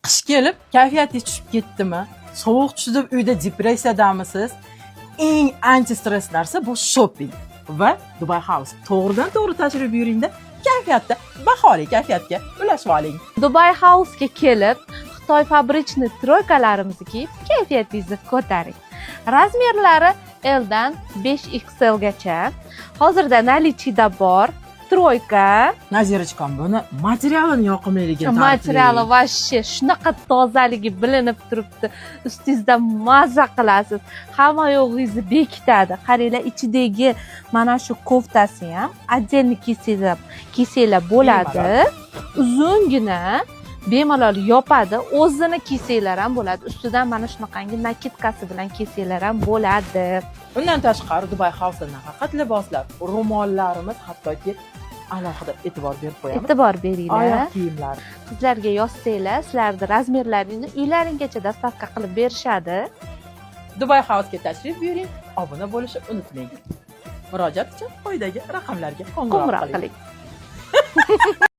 Qish kelib, kayfiyatingiz tushib ketdimi? Sovuq tushib uyda depressiyadamisiz? Eng anti stress narsa bu shopping va Dubai House. To'g'ridan to'g'ri tashrif buyuringda, kayfiyatda, bahoriy kayfiyatga ulashib oling. Dubai House'ga kelib, Xitoy fabrichni troykalarimizni kiyib, kayfiyatingizni ko'taring. Razmerlari L dan 5XL gacha. Hozirda наличиеda bor. Troyka. Nazirachkam, buni materialini yoqimliligini Materiali vashshe shunaqa tozaligi bilinib turibdi. Ustingizda mazza qilasiz. Hamma yo'g'ingizni bekitadi. Qaranglar, ichidagi mana shu koftasi ham отдельно kiysanglar bo'ladi. Uzungina bemalol yopadi. O'zini kiysanglar ham bo'ladi. Ustidan mana shunaqangi nakitkasi bilan kiysanglar ham bo'ladi. Bundan tashqari Dubai House'da nafaqat liboslar, ro'mollarimiz, hattoki alohida e'tibor berib qo'yamiz. E'tibor beringlar. Oyoq kiyimlar. Qizlarga yozsanglar, sizlarni razmerlaringizni uylaringgacha dostavka qilib berishadi. Dubai House'ga tashrif buyuring, obuna bo'lishni unutmang. Murojaat uchun quyidagi raqamlarga qo'ng'iroq qiling.